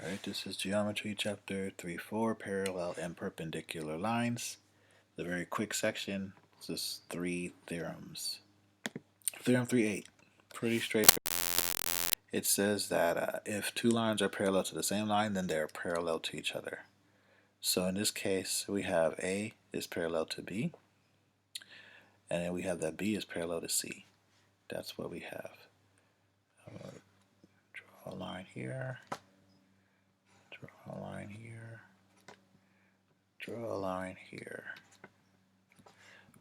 Alright, this is Geometry Chapter 3-4, Parallel and Perpendicular Lines. The very quick section is just 3 theorems. Theorem 3.8, pretty straight. It says that if two lines are parallel to the same line, then they're parallel to each other. So in this case, we have A is parallel to B, and then we have that B is parallel to C. That's what we have. I'm going to draw a line here, draw a line here, draw a line here.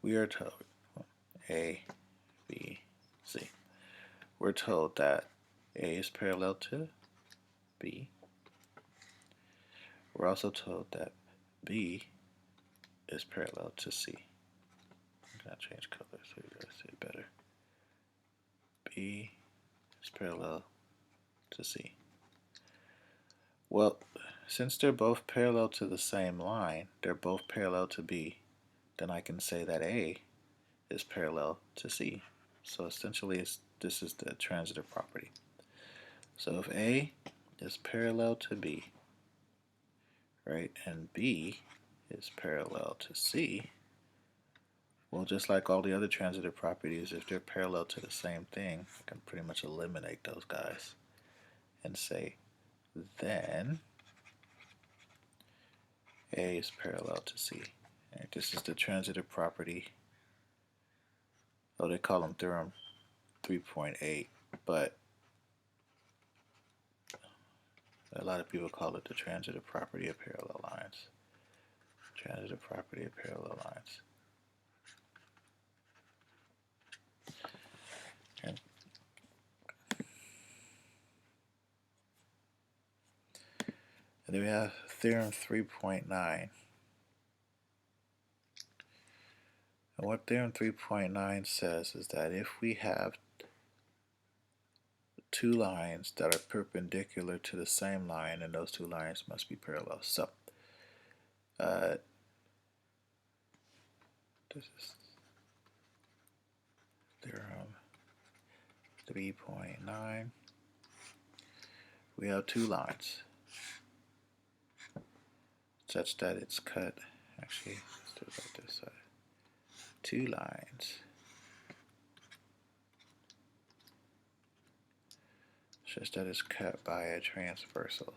We are told A, B, C. We're told that A is parallel to B. We're also told that B is parallel to C. I'm going to change color so you guys see it better. B is parallel to C. Well, since they're both parallel to the same line, they're both parallel to B, then I can say that A is parallel to C. So essentially, this is the transitive property. So if A is parallel to B, right, and B is parallel to C, well, just like all the other transitive properties, if they're parallel to the same thing, I can pretty much eliminate those guys and say then A is parallel to C. Right, this is the transitive property. Oh, they call them theorem 3.8, but a lot of people call it the transitive property of parallel lines. Transitive property of parallel lines. And then we have theorem 3.9. And what theorem 3.9 says is that if we have two lines that are perpendicular to the same line, and those two lines must be parallel. So, this is theorem 3.9. We have two lines such that it's cut. Actually, let's do it like this side. Two lines such that it's cut by a transversal.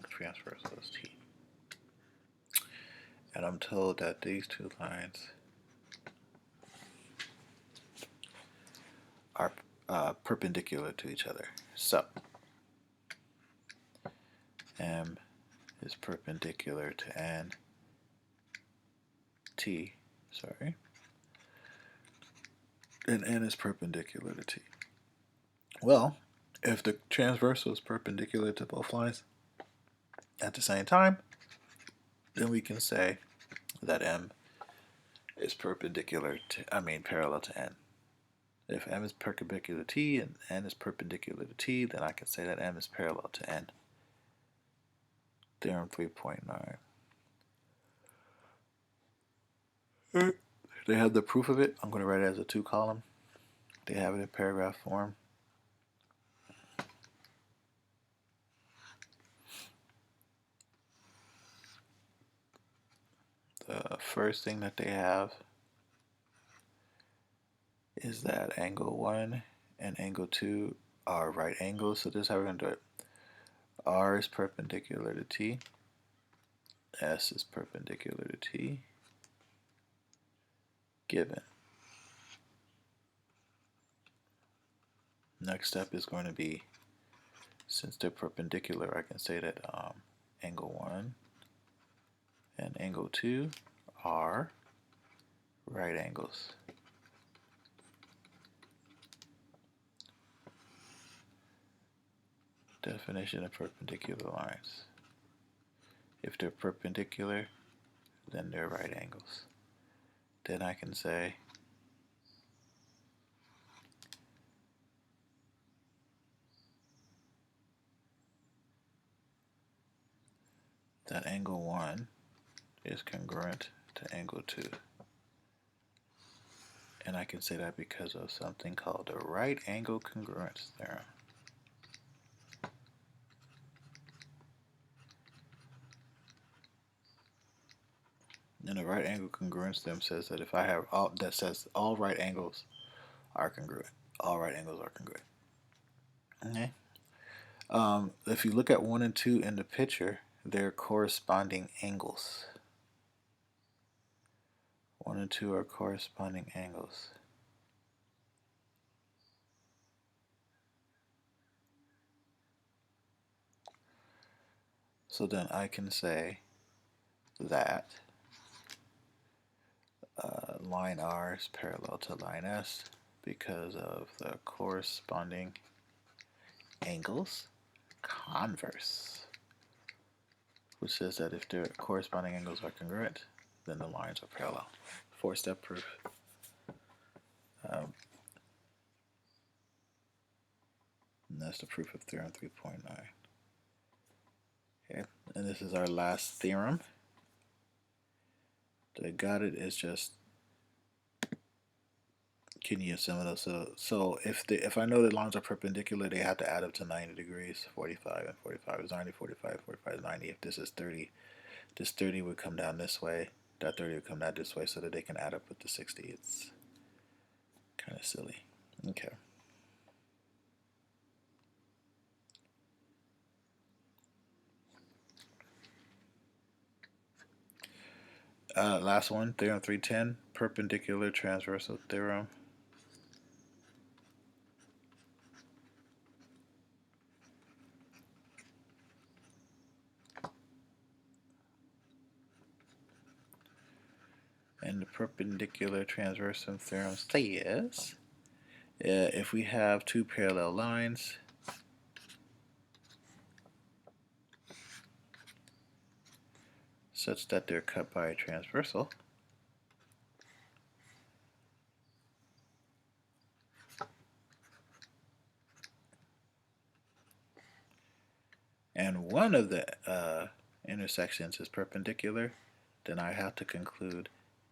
Transversal is T. And I'm told that these two lines are perpendicular to each other. So, M is perpendicular to N, T, sorry, and N is perpendicular to T. Well, if the transversal is perpendicular to both lines at the same time, then we can say that M is parallel to N. If M is perpendicular to T and N is perpendicular to T, then I can say that M is parallel to N. Theorem 3.9. They have the proof of it. I'm going to write it as a 2-column. They have it in paragraph form. The first thing that they have is that angle 1 and angle 2 are right angles. So this is how we're going to do it. R is perpendicular to T. S is perpendicular to T. Given. Next step is going to be, since they're perpendicular, I can say that angle 1 and angle 2 are right angles. Definition of perpendicular lines. If they're perpendicular, then they're right angles. Then I can say that angle 1 is congruent to angle 2. And I can say that because of something called the right angle congruence theorem. And the right angle congruence theorem says that if I have all right angles are congruent. All right angles are congruent. Okay. If you look at 1 and 2 in the picture, they're corresponding angles. 1 and 2 are corresponding angles. So then I can say that line R is parallel to line S because of the corresponding angles converse, which says that if their corresponding angles are congruent, then the lines are parallel. 4-step proof. And that's the proof of theorem 3.9. Okay, and this is our last theorem. The got it is just, can you assume it? So if I know the lines are perpendicular, they have to add up to 90 degrees. 45 and 45 is 90, 45, 45 is 90. If this is 30, this 30 would come down this way, that 30 would come down this way so that they can add up with the 60. It's kind of silly. Okay. Last one, theorem 310, perpendicular transversal theorem. And the perpendicular transversal theorem says if we have two parallel lines such that they're cut by a transversal, and one of the intersections is perpendicular, then I have to conclude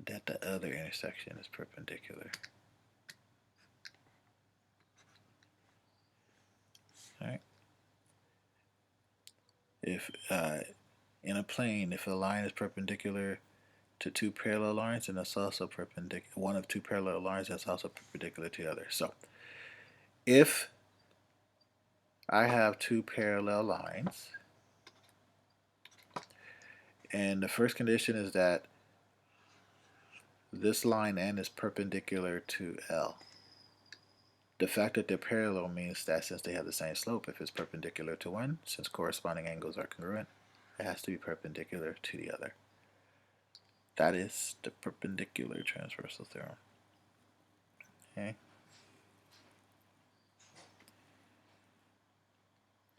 that the other intersection is perpendicular. Alright. If in a plane, if a line is perpendicular to two parallel lines, and it's also perpendicular, one of two parallel lines that's also perpendicular to the other. So if I have two parallel lines, and the first condition is that this line N is perpendicular to L. The fact that they're parallel means that since they have the same slope, if it's perpendicular to one, since corresponding angles are congruent, it has to be perpendicular to the other. That is the perpendicular transversal theorem. Okay.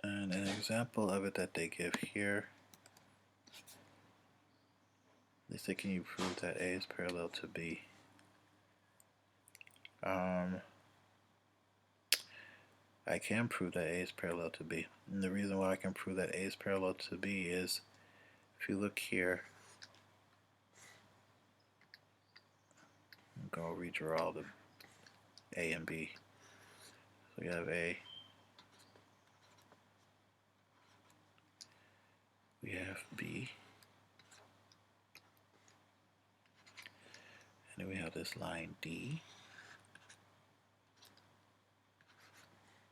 And an example of it that they give here, they say, can you prove that A is parallel to B? I can prove that A is parallel to B. And the reason why I can prove that A is parallel to B is, if you look here, I'm going to redraw the A and B. So you have A, we have B, and then we have this line D,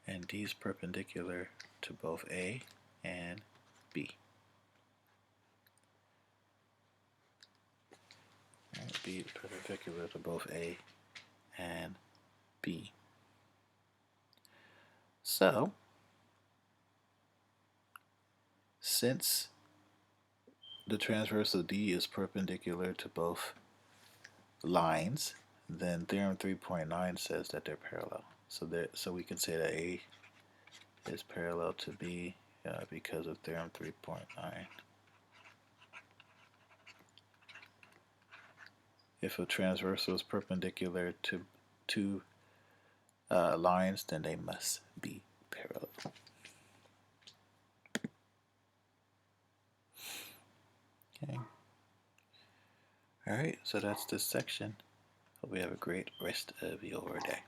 and D is perpendicular to both A and B. And B is perpendicular to both A and B. So, since the transverse of D is perpendicular to both lines, then theorem 3.9 says that they're parallel. So we can say that A is parallel to B because of theorem 3.9. If a transversal is perpendicular to two lines, then they must be parallel. Okay. Alright, so that's this section. Hope you have a great rest of your day.